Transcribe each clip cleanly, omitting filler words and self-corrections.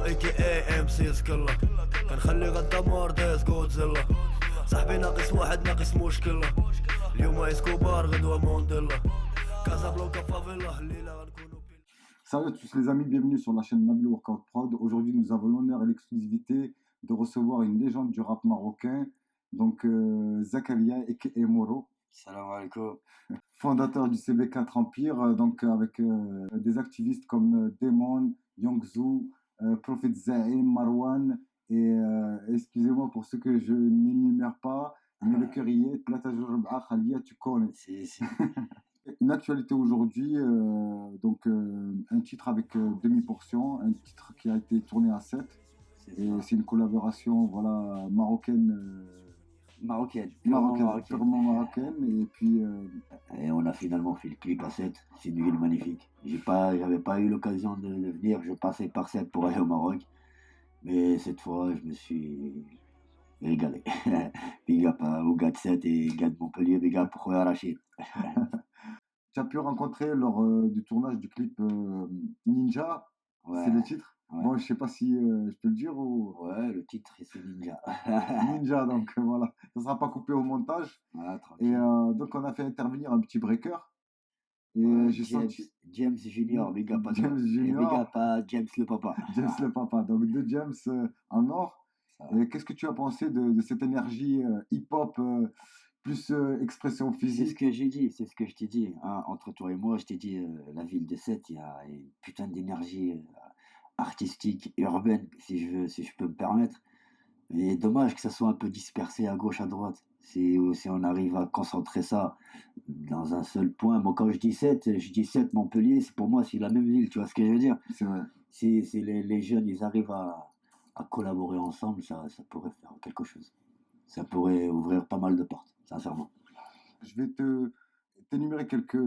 اي كي اي ام سي سكلا كنخلي غدا مورديس جودزيلا صاحبي ناقص واحد ناقص مشكلة اليوم اسكوبار غدوة مونديلا كازابلانكا فافيلا الليلة غنكونو Salut à tous les amis, bienvenue sur la chaîne Nabil Workout Prod. Aujourd'hui, nous avons l'honneur et l'exclusivité de recevoir une légende du rap marocain, donc Zakaria et Moro, Salam alaikum. fondateur du CB4 Empire, donc avec des activistes comme Demon, Youngzoo, Prophet Zaim, Marwan, et excusez-moi pour ceux que je n'énumère pas, mais le cœur y est, Tlata Jorba Khalia, tu connais. Si. Une actualité aujourd'hui, donc un titre avec demi-portion, un titre qui a été tourné à 7, et Ça. c'est une collaboration voilà, marocaine, Marocaine. purement marocaine, et puis Et on a finalement fait le clip à 7. C'est une ville magnifique. J'avais pas eu l'occasion de venir. Je passais par 7 pour aller au Maroc. Mais cette fois, je me suis régalé. Big up au gars de 7 et gars de Montpellier. Big up pour Rachid. tu as pu rencontrer lors du tournage du clip Ninja, Ouais. c'est le titre. Ouais. Bon, je sais pas si je peux le dire ou... Ouais, le titre, c'est Ninja. Ninja, donc voilà, ça sera pas coupé au montage. Ouais, Et tranquille. donc on a fait intervenir un petit breaker. Et Ouais, j'ai James, senti James Junior, big up à toi. James Et big Junior, up à James le papa. James le papa, donc deux James en or. Ça. Et qu'est-ce que tu as pensé de cette énergie hip-hop plus expression C'est ce physique? que j'ai dit, c'est ce que je t'ai dit. Hein. Entre toi et moi, je t'ai dit, la ville de Sète, il y a une putain d'énergie artistique, urbaine, si je peux me permettre. Mais dommage que ça soit un peu dispersé à gauche, à droite. Si on arrive à concentrer ça dans un seul point. Moi, quand je dis Sète, Montpellier, pour moi, c'est la même ville, tu vois ce que je veux dire? C'est vrai. Si les jeunes, ils arrivent à collaborer ensemble, ça pourrait faire quelque chose. Ça pourrait ouvrir pas mal de portes, sincèrement. Je vais t'énumérer quelques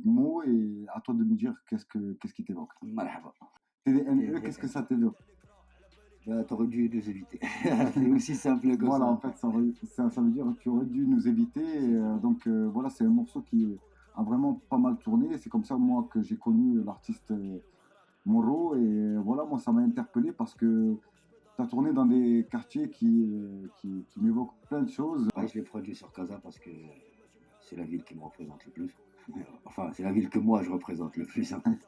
mots et à toi de me dire qu'est-ce qui t'évoque. Marhaba. TDNE, qu'est-ce que ça t'évoque? T'aurais dû nous éviter. C'est aussi simple que Voilà, ça. en fait, ça veut dire que tu aurais dû nous éviter. Et, donc voilà, c'est un morceau qui a vraiment pas mal tourné. C'est comme ça, moi, que j'ai connu l'artiste Moro. Et voilà, moi, ça m'a interpellé parce que tu as tourné dans des quartiers qui m'évoquent plein de choses. Ouais, je l'ai produit sur Casa parce que c'est la ville qui me représente le plus. Enfin, c'est la ville que moi je représente le plus en fait.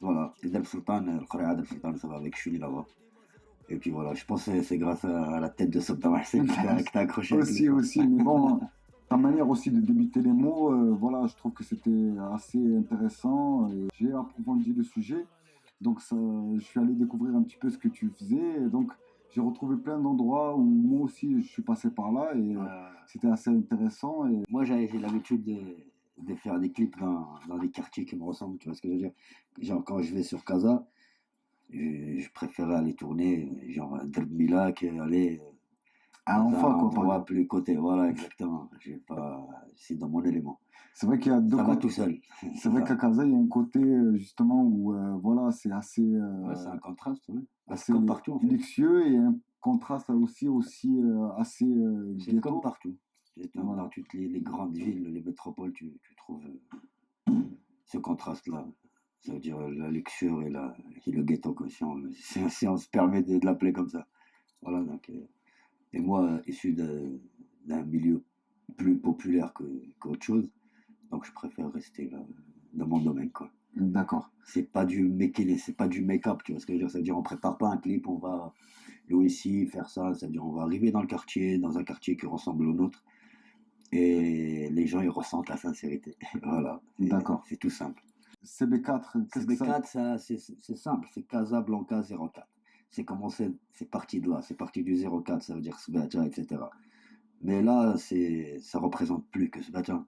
Voilà. Et Del Sultan, le Khorea Del Sultan, ça va avec, je suis né là-bas. Et puis voilà, je pense que c'est grâce à la tête de Sultan Marseille que t'as accroché avec Aussi, mais bon, ta manière aussi de débuter les mots, voilà, je trouve que c'était assez intéressant et j'ai approfondi le sujet. Donc, je suis allé découvrir un petit peu ce que tu faisais. Et donc, j'ai retrouvé plein d'endroits où moi aussi je suis passé par là et c'était assez intéressant. Et Moi, j'ai l'habitude de faire des clips dans des quartiers qui me ressemblent, tu vois ce que je veux dire? Genre, quand je vais sur Casa, je préférais aller tourner, genre, à Derbilak, aller dans enfin, un quoi, par endroit exemple. plus côté. Voilà, exactement. C'est dans mon élément. C'est vrai qu'il y a deux Ça va côtés. tout seul. C'est vrai ça. qu'à Casa, il y a un côté justement où voilà, c'est assez, Ouais, c'est un contraste, ouais. assez Comme partout, en fait. luxueux et un contraste aussi assez C'est ghetto. comme partout. Voilà. Dans toutes les grandes villes, les métropoles, tu trouves ce contraste-là. Ça veut dire la luxure et le ghetto, quoi, si on se permet de l'appeler comme ça. Voilà, donc, et moi, issu d'un milieu plus populaire qu'autre chose, donc je préfère rester là, dans mon domaine, quoi. D'accord. C'est pas du make-up, tu vois ce que je veux dire? Ça veut dire on prépare pas un clip, on va louer ici, faire ça, ça veut dire on va arriver dans un quartier qui ressemble au nôtre, et les gens ils ressentent la sincérité. Voilà. D'accord. C'est tout simple. CB4, qu'est-ce que ça... CB4, c'est simple, c'est Casablanca 04. C'est parti de là, c'est parti du 04, ça veut dire Sbeja, etc. Mais là, ça représente plus que Sbeja.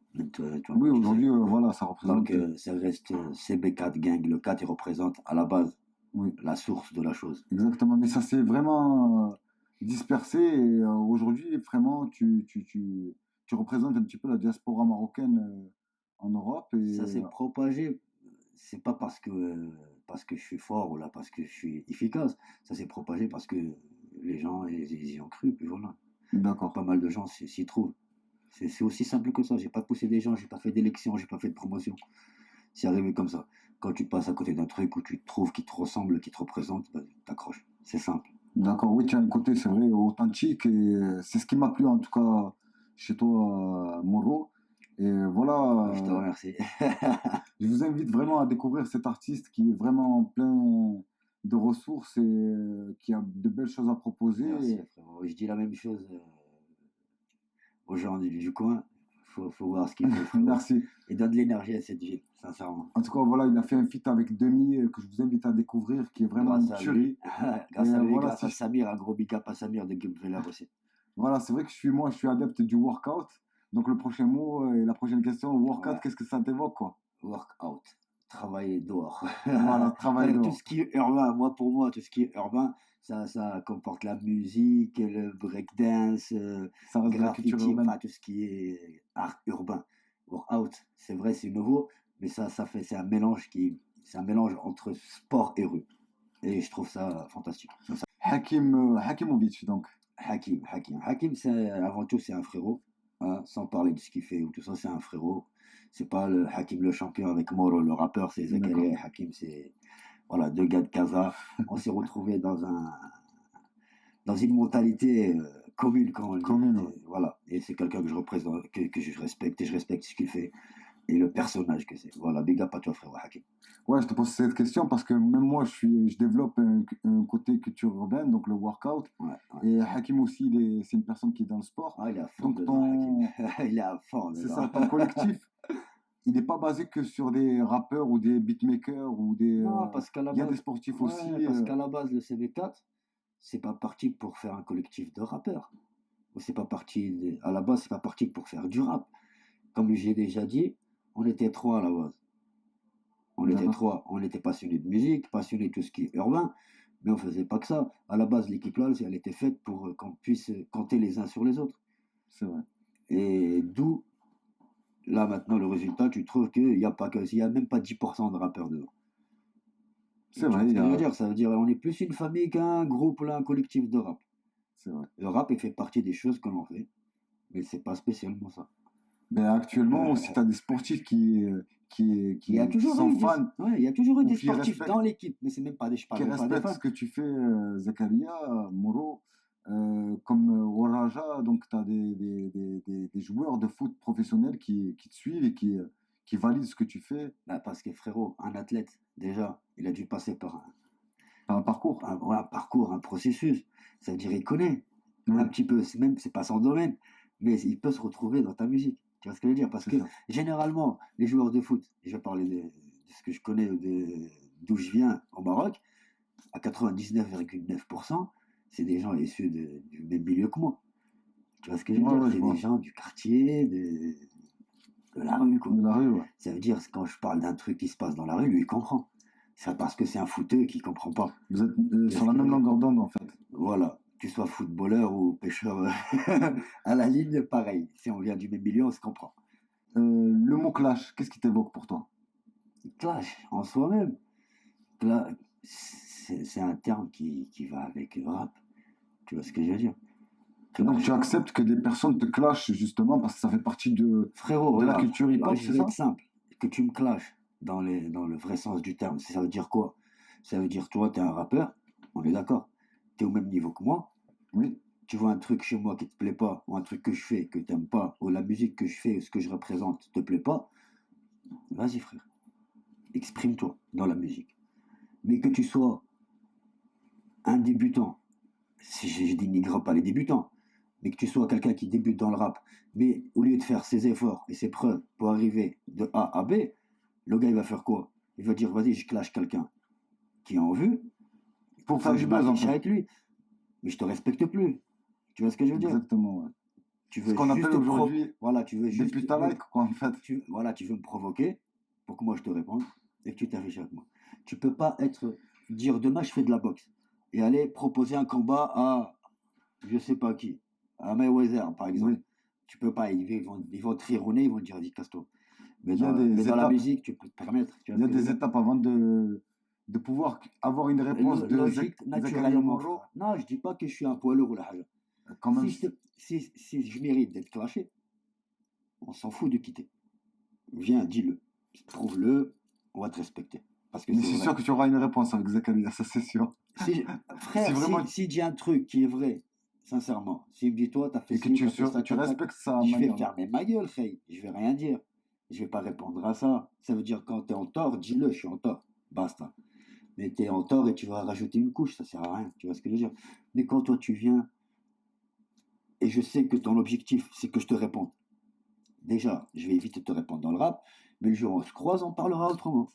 Oui, aujourd'hui, voilà, ça représente... Donc, ça reste CB4 Gang. Le 4, il représente à la base Oui, la source de la chose. exactement. Mais ça s'est vraiment dispersé et aujourd'hui, vraiment, tu représentes un petit peu la diaspora marocaine en Europe. Et Ça s'est propagé, c'est pas parce que je suis fort ou là parce que je suis efficace. Ça s'est propagé parce que les gens ils y ont cru. Puis voilà. d'accord. Pas mal de gens s'y trouvent. C'est aussi simple que ça. J'ai pas poussé des gens, j'ai pas fait d'élection, j'ai pas fait de promotion. C'est arrivé comme ça. Quand tu passes à côté d'un truc où tu trouves qui te ressemble, qui te représente, bah, t'accroches. C'est simple. D'accord, oui, tu as un côté, c'est vrai, authentique et c'est ce qui m'a plu en tout cas chez toi, Moro. Et voilà, Je te remercie. je vous invite vraiment à découvrir cet artiste qui est vraiment plein de ressources et qui a de belles choses à proposer. Merci, frérot. Je dis la même chose aux gens du coin. Faut voir ce qu'il fait, frérot. Merci. Et donne de l'énergie à cette ville, sincèrement. En tout cas, voilà, il a fait un feat avec Demi que je vous invite à découvrir, qui est vraiment Grâce une à lui, tuerie. grâce Et à lui, voilà, grâce à Samir, un gros big up à Samir de Gimveler aussi. voilà, c'est vrai que moi, je suis adepte du workout. Donc le prochain mot et la prochaine question, workout, Ouais. qu'est-ce que ça t'évoque, quoi? Workout, travailler dehors. Voilà, travail Tout dehors. ce qui est urbain, pour moi, tout ce qui est urbain, ça comporte la musique, le breakdance, Ça reste de la culture graffiti, urbaine. enfin tout ce qui est art urbain. Workout, c'est vrai, c'est nouveau, mais c'est un mélange entre sport et rue. Et je trouve ça fantastique. Hakimovic, donc. Hakim, c'est avant tout, c'est un frérot, hein, sans parler de ce qu'il fait ou tout ça, c'est un frérot. C'est pas le Hakim le champion avec Moro le rappeur, c'est D'accord. Zakaria et Hakim, c'est voilà, deux gars de Casa. On s'est retrouvés dans une mentalité commune, comme on le dit. Commune, Et ouais. voilà, et c'est quelqu'un que je représente, que je respecte, et je respecte ce qu'il fait et le personnage que c'est. Voilà, big up à toi, frérot Hakim. Ouais, je te pose cette question parce que même moi, je développe un côté culture urbaine, donc le workout. Ouais. Et Hakim aussi, c'est une personne qui est dans le sport. Ah, il est à fond Donc dedans, Hakim. Il est à fond c'est dedans. ça, ton collectif, il n'est pas basé que sur des rappeurs ou des beatmakers ou des. Non, parce qu'à la Il y a des base, sportifs ouais, aussi. parce qu'à la base, le CV4, c'est pas parti pour faire un collectif de rappeurs. Ou c'est pas parti, à la base, c'est pas parti pour faire du rap. Comme j'ai déjà dit, on était trois à la base. On était D'accord. trois. On était passionnés de musique, passionnés de tout ce qui est urbain, mais on faisait pas que ça. À la base, l'équipe là, elle était faite pour qu'on puisse compter les uns sur les autres. C'est vrai. Et d'où, là maintenant, le résultat, tu trouves qu'il n'y a pas que, il y a même pas 10% de rappeurs dedans. C'est vrai, Ce il y que je veux a. dire, ça veut dire on est plus une famille qu'un groupe, là, un collectif de rap. C'est vrai. Le rap, il fait partie des choses que l'on fait, mais c'est pas spécialement ça. Mais actuellement aussi, tu as des sportifs Il y a qui toujours sont eu fans, il y a toujours eu ou des qui sportifs respectent, dans l'équipe, mais c'est même pas des, je qui parle même pas des respectent fans. ce que tu fais, Zakaria, Moro. Comme Waraja, donc tu as des joueurs de foot professionnels qui te suivent et qui valident ce que tu fais. Bah, parce que frérot, un athlète, déjà, il a dû passer par Tu as un parcours. un parcours, un processus. Ça veut dire il connaît Oui, un petit peu, c'est pas son domaine, mais il peut se retrouver dans ta musique. Tu vois ce que je veux dire? Parce c'est que ça. généralement, les joueurs de foot, et je vais parler de ce que je connais, d'où je viens au Maroc, à 99,9%, c'est des gens issus du même milieu que moi. Tu vois ce que je veux Ouais, dire? ouais, je C'est des vois. gens du quartier, de la rue, quoi. De la rue, ouais. Ça veut dire, quand je parle d'un truc qui se passe dans la rue, lui, il comprend. C'est parce que c'est un footeux qui comprend pas. Vous êtes Tu sur vois la ce que je même veux dire? longueur d'onde, en fait. Voilà. Que tu sois footballeur ou pêcheur à la ligne, pareil. Si on vient du même milieu, on se comprend. Le mot clash, qu'est-ce qui t'évoque pour toi? Clash en soi-même. C'est un terme qui va avec le rap. Tu vois ce que je veux dire? Et donc Clash. tu acceptes que des personnes te clashent justement parce que ça fait partie Frérot, de la regarde, culture hip-hop, je c'est vais ça? être simple. Que tu me clashes dans le vrai sens du terme, ça veut dire quoi? Ça veut dire, toi, t'es un rappeur, on est d'accord. T'es au même niveau que moi. Oui, Tu vois un truc chez moi qui te plaît pas, ou un truc que je fais que t'aimes pas, ou la musique que je fais, ou ce que je représente te plaît pas, vas-y frère, exprime-toi dans la musique. Mais que tu sois un débutant, si je dénigre pas les débutants, mais que tu sois quelqu'un qui débute dans le rap, mais au lieu de faire ses efforts et ses preuves pour arriver de A à B, le gars il va faire quoi? Il va dire vas-y je clash quelqu'un qui est en vue, pour faire faut que du je buzz en m'affiche fait. avec lui, mais je te respecte plus. Tu vois ce que je veux dire? Exactement, ouais. Tu Ce veux qu'on appelle juste aujourd'hui voilà, tu veux des juste putes à like, quoi, en fait. voilà, tu veux me provoquer pour que moi je te réponde et que tu t'affiches avec moi. Tu peux pas dire demain je fais de la boxe et aller proposer un combat à je sais pas qui, à Mayweather par exemple. Oui, Tu peux pas, ils vont te rire au nez, ils vont te dire vas-y casse-toi. Mais il y a dans, mais des dans la étapes, musique, tu peux te permettre. Tu vois il y ce a que je veux des dire? étapes avant de pouvoir avoir une réponse de Logique, Zakaria naturellement, Moro. frère. Non, je dis pas que je suis un poids lourd ou la haja. Quand même, Si je mérite d'être clashé, on s'en fout de quitter. Viens, dis-le. Prouve-le. on va te respecter. Parce que Mais c'est c'est vrai. sûr que tu auras une réponse avec Zakaria, ça c'est sûr. Si, frère, Si vraiment, si j'ai un truc qui est vrai, sincèrement, s'il me dit, toi, t'as fait et que ci, t'as fait ça, tu tac, tac, respectes sa je vais manière. fermer ma gueule, frère. Je vais rien dire. Je vais pas répondre à ça. Ça veut dire quand t'es en tort, dis-le, je suis en tort. Basta. Mais t'es en tort et tu vas rajouter une couche, ça sert à rien. Tu vois ce que je veux dire? Mais quand toi, tu viens et je sais que ton objectif, c'est que je te réponde. Déjà, je vais éviter de te répondre dans le rap, mais le jour où on se croise, on parlera autrement.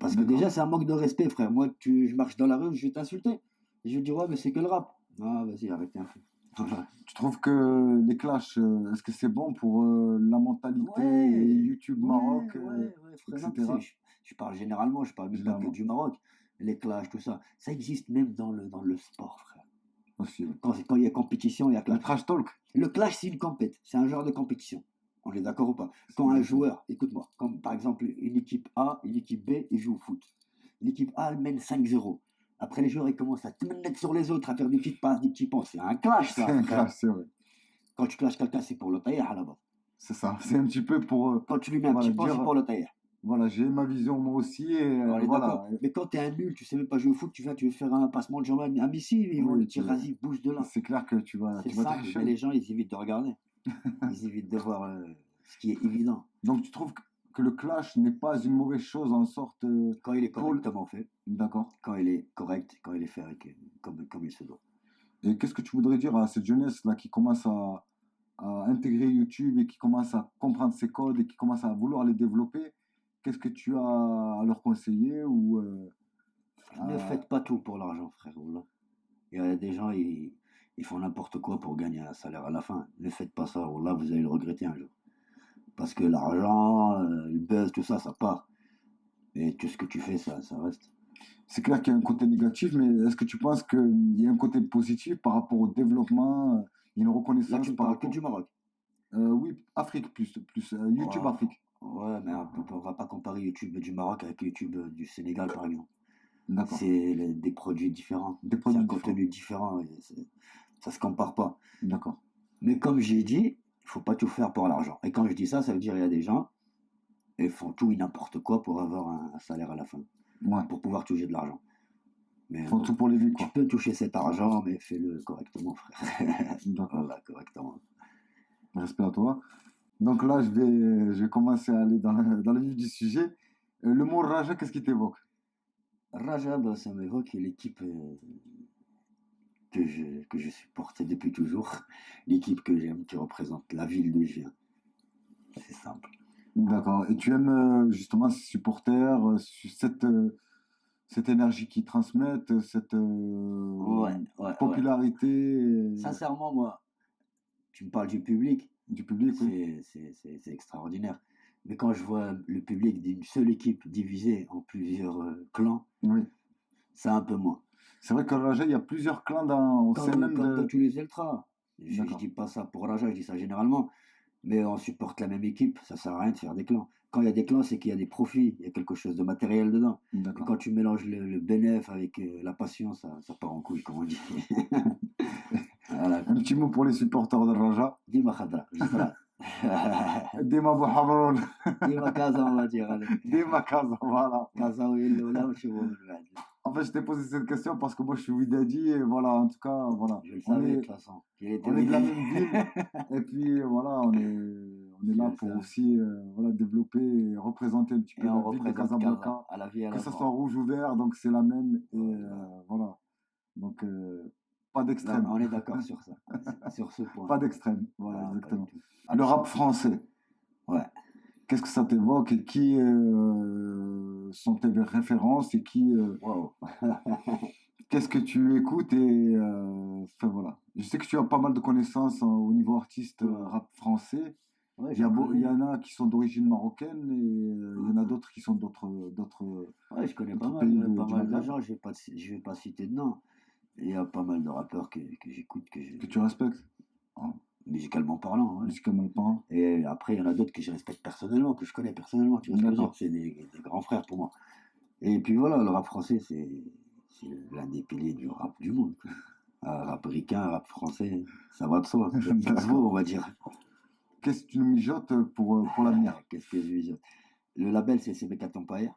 Parce que D'accord. déjà, c'est un manque de respect, frère. Moi, je marche dans la rue, je vais t'insulter. Et je vais te dire, ouais, mais c'est que le rap. Ah, vas-y, arrêtez un peu. Voilà. Tu trouves que les clashs, est-ce que c'est bon pour la mentalité et Ouais, YouTube Maroc, ouais, frère. Non, etc. je parle généralement, je parle même pas que Généralement du Maroc. Les clashs, tout ça. Ça existe même dans le sport, frère. aussi. Ouais. Quand il y a compétition, il y a Le clash. trash talk, Le clash, c'est une compète. C'est un genre de compétition. On est d'accord ou pas? Quand un joueur, écoute-moi, comme par exemple une équipe A, une équipe B, ils jouent au foot. L'équipe A, elle mène 5-0. Après, les joueurs, ils commencent à te mettre sur les autres, à faire des petites passes, des petits ponts. C'est un clash, c'est ça, un frère. clash, c'est vrai. Quand tu clashes quelqu'un, c'est pour le tailler à la base. C'est ça. C'est un petit peu pour Quand tu lui mets un voilà, petit pont, c'est dire, pour le tailler. voilà, j'ai ma vision moi aussi et On est d'accord. voilà. Mais quand t'es un nul, tu sais même pas jouer au foot, tu veux faire un passement de jambe à Messi, ils vont Oui, lui dire, vas-y, bouge de là. c'est clair que tu C'est vas simple, tricher. mais les gens, ils évitent de regarder. Ils évitent de voir ce qui est évident. Donc tu trouves que le clash n'est pas une mauvaise chose en sorte Quand il est pour... correctement fait, D'accord. quand il est correct, quand il est fait avec, comme il se doit. Et qu'est-ce que tu voudrais dire à cette jeunesse-là qui commence à intégrer YouTube et qui commence à comprendre ses codes et qui commence à vouloir les développer? Qu'est-ce que tu as à leur conseiller ou Ne à- faites pas tout pour l'argent, frère. Wallah. Il y a des gens, ils font n'importe quoi pour gagner un salaire à la fin. Ne faites pas ça. Wallah, vous allez le regretter un jour. Parce que l'argent, le buzz, tout ça, ça part. Et tout ce que tu fais, ça reste. C'est clair qu'il y a un côté négatif, mais est-ce que tu penses qu'il y a un côté positif par rapport au développement, il y a une Là, reconnaissance tu me par parles que rapport... du Maroc. Oui, Afrique plus YouTube Ouais, Afrique. ouais, mais on va pas comparer YouTube du Maroc avec YouTube du Sénégal, par exemple. D'accord. C'est des produits différents. Des C'est produits un différents. contenu différent. Ça se compare pas. D'accord. Mais comme j'ai dit, il faut pas tout faire pour l'argent. Et quand je dis ça, ça veut dire qu'il y a des gens, ils font tout et n'importe quoi pour avoir un salaire à la fin, Ouais. pour pouvoir toucher de l'argent. Mais Ils font tout pour les vues, tu quoi. peux toucher cet argent, mais fais-le correctement, frère. D'accord. Voilà, correctement. Respect à toi. Donc là, je vais commencer à aller dans le vif du sujet. Le mot Raja, qu'est-ce qui t'évoque? Rajab, ça m'évoque l'équipe que je supportais depuis toujours, l'équipe que j'aime, qui représente la ville d'où je viens. C'est simple. D'accord. Et tu aimes justement ces supporters, cette énergie qu'ils transmettent, cette Ouais. popularité Sincèrement, moi, tu me parles du public, du public, oui. c'est extraordinaire. Mais quand je vois le public d'une seule équipe divisée en plusieurs clans, Oui. c'est un peu moins. C'est vrai qu'au Raja, il y a plusieurs clans au sein même Comme dans de... tous les ultras. Je D'accord. dis pas ça pour Raja, je dis ça généralement. Mais on supporte la même équipe, ça sert à rien de faire des clans. Quand il y a des clans, c'est qu'il y a des profits, il y a quelque chose de matériel dedans. Et D'accord. quand tu mélanges le bénéf avec la passion, ça part en couille, comme on dit. Voilà. Un petit mot pour les supporters de Raja. Dima Khadra, Jisra. Dima Bouhabrol. Dima Kaza, on va dire. Allez. Dima Kaza, voilà. Kaza ou Illoula, ou Chibou Belbad. En fait, je t'ai posé cette question parce que moi, je suis Ouidadi et voilà, en tout cas, voilà. Je le On savais de est, toute façon. qu'il était on est de la Ouidadi. même ville et puis voilà, on est là Je pour sais. aussi voilà, développer et représenter un petit peu Et on la ville de représente Casablanca, Kaza, à la vie et à que la ce soit mort. rouge ou vert, donc c'est la même et Voilà. voilà. Donc, pas Là, d'extrême. on est d'accord sur ça, sur ce point. Pas d'extrême, voilà, Ah, pas du exactement. tout. Le rap français, Ouais. qu'est-ce que ça t'évoque et qui sont tes références et qui, Wow. qu'est-ce que tu écoutes et enfin voilà. Je sais que tu as pas mal de connaissances au niveau artiste rap français. Ouais, Il y j'en connais. en a qui sont d'origine marocaine et il y en a d'autres qui sont d'autres Ouais, je connais d'autres pas pays mal, pas du mal de Maghreb gens, je vais pas citer de nom. Il y a pas mal de rappeurs que j'écoute, que tu respectes, hein, musicalement parlant. Ouais. musicalement parlant. Et après, il y en a d'autres que je respecte personnellement, que je connais personnellement. Tu vois ce que je veux D'accord. dire? C'est des grands frères pour moi. Et puis voilà, le rap français, c'est l'un des piliers du rap du monde, quoi. Rap ricain, rap français, ça va de soi. Ça se vaut, on va dire. Qu'est-ce que tu nous mijotes pour l'avenir? Qu'est-ce que je veux dire? Le label, c'est CB4 Empire.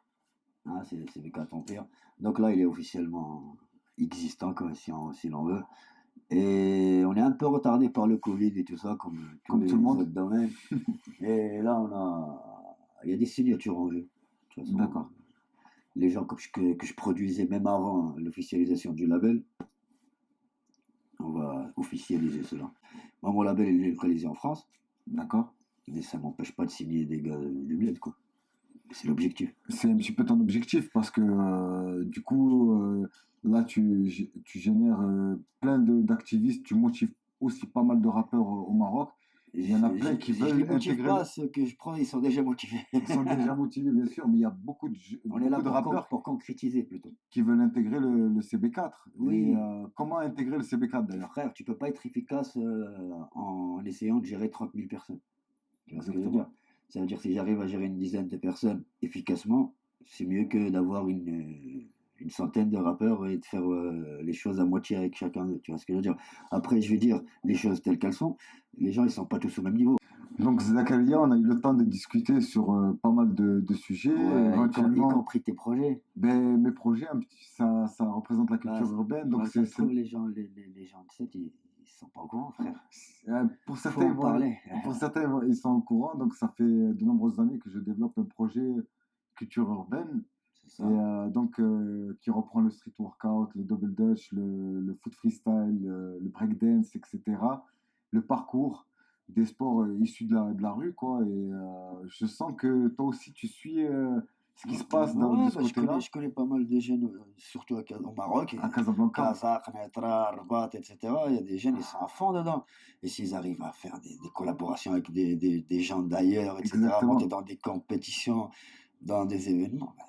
Hein, c'est CB4 Empire. Donc là, il est officiellement existant, quoi, si l'on veut. Et on est un peu retardé par le Covid et tout ça, comme tous Comme les tout le monde. autres domaines. Et là, il y a des signatures en jeu. De toute façon, D'accord. les gens que je produisais même avant l'officialisation du label, on va officialiser cela. Moi, mon label, il est localisé en France, D'accord. mais ça m'empêche pas de signer des gars du bled, quoi. C'est l'objectif. C'est un petit peu ton objectif parce que du coup, là, tu génères plein d'activistes, tu motives aussi pas mal de rappeurs au Maroc. Il y en a plein qui Je veulent les motive intégrer. pas, ceux que je prends, ils sont déjà motivés. Ils sont déjà motivés, bien sûr, mais il y a beaucoup On est là de rappeurs pour concrétiser plutôt. qui veulent intégrer le CB4. Oui. Et, comment intégrer le CB4 d'ailleurs? Frère, tu peux pas être efficace en essayant de gérer 30 000 personnes. Tu vois ce que je veux Exactement. dire? Ça veut dire que si j'arrive à gérer une dizaine de personnes efficacement, c'est mieux que d'avoir une centaine de rappeurs et de faire les choses à moitié avec chacun d'eux. Tu vois ce que je veux dire? Après, je veux dire les choses telles qu'elles sont. Les gens, ils sont pas tous au même niveau. Donc, Zakaria, on a eu le temps de discuter sur pas mal de sujets. Ouais, y Éventuellement, compris tes projets. ben, mes projets, ça représente la culture Bah, urbaine. Donc, ça se trouve, les gens de 7, ils sont pas au courant, frère. pour Faut certains, en parler. pour certains, ils sont au courant. Donc, ça fait de nombreuses années que je développe un projet culture urbaine. C'est Et ça. donc, qui reprend le street workout, le double dutch, le foot freestyle, le breakdance, etc. Le parcours des sports issus de la rue, quoi. Et je sens que toi aussi, tu suis ce qui se passe Ouais, de ce bah, côté-là, je connais pas mal de jeunes, surtout au Maroc, à Casablanca. Casa, Khanetra, Rabat, etc. Il y a des jeunes, ils sont à fond dedans. Et s'ils arrivent à faire des collaborations avec des gens d'ailleurs, etc., Exactement. monter dans des compétitions, dans des événements, bah,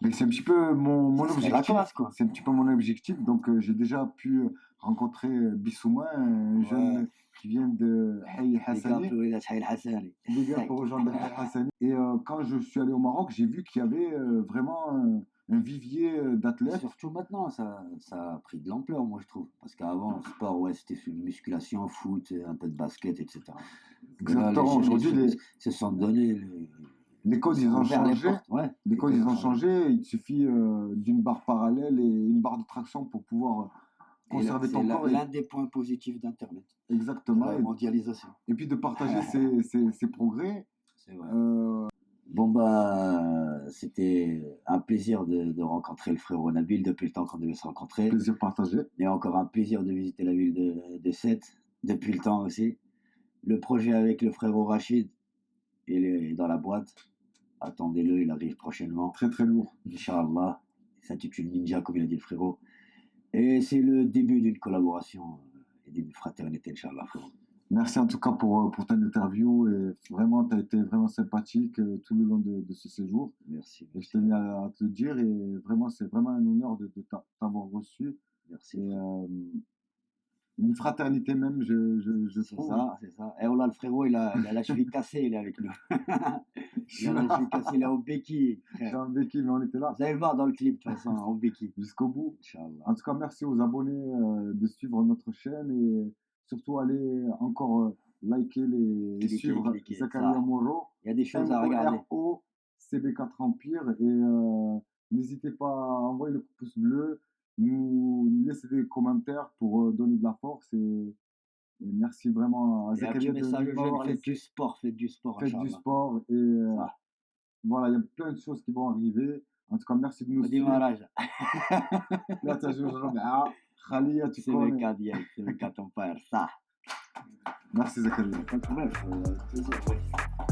Mais c'est un petit peu mon ça serait la objectif. classe, quoi. C'est un petit peu mon objectif. Donc, j'ai déjà pu rencontrer Bissouma, un jeune Ouais. qui vient de Haï Les gars, Hassani. pour les Haïl Hassani. Les gars pour rejoindre Haï Hassani. Et quand je suis allé au Maroc, j'ai vu qu'il y avait vraiment un vivier Et d'athlètes. surtout maintenant, ça a pris de l'ampleur, moi, je trouve. Parce qu'avant, le sport, ouais, c'était sur musculation, foot, un peu de basket, etc. Là, les Exactement. jeunes, Aujourd'hui, ils se sont donnés. les codes, ils ont ouvert les changé. portes, ouais. Les codes, ils ont changé. Il te suffit d'une barre parallèle et une barre de traction pour pouvoir conserver ton corps. L'un des points positifs d'Internet, de Exactement. la mondialisation. Et puis de partager ses progrès. C'est vrai. Bon, bah, c'était un plaisir de rencontrer le frérot Nabil depuis le temps qu'on devait se rencontrer. Plaisir partagé. Et encore un plaisir de visiter la ville de Sète depuis le temps aussi. Le projet avec le frérot Rachid, il est dans la boîte. Attendez-le, il arrive prochainement. Très très lourd. Inch'Allah. Il s'intitule Ninja, comme il a dit le frérot. Et c'est le début d'une collaboration et d'une fraternité, Inch'Allah, frérot. Merci en tout cas pour ton interview. Et vraiment, tu as été vraiment sympathique tout le long de ce séjour. Merci. Et je tenais à te le dire. Et vraiment, c'est vraiment un honneur de t'avoir reçu. Merci. Et une fraternité même, je trouve. C'est ça. Et voilà, le frérot, il a la cheville cassée, il est avec nous. Il a la cheville cassée, il est en béquille. J'ai un béquille, mais on était là Vous allez le voir dans le clip, de toute façon, en béquille. jusqu'au bout. Inch'Allah. En tout cas, merci aux abonnés de suivre notre chaîne et surtout aller encore liker et Cliquez, suivre cliquez, Zakaria ça. Moro, Il y a des choses à regarder. MORO, CB4 Empire. Et n'hésitez pas à envoyer le pouce bleu, nous laisser des commentaires pour donner de la force. Et merci vraiment à Et un petit Zakaria de message aux jeunes, m'avoir faites laissé. du sport, Faites du Inch'Allah. sport. Et Ça. voilà, il y a plein de choses qui vont arriver. En tout cas, merci de nous Au suivre. démarrage. لا تجوز ربعها خليه C'est تكون. le cas d'hier, c'est le cas de ton père, ça. Merci Zakaria. Pas de problème, plaisir.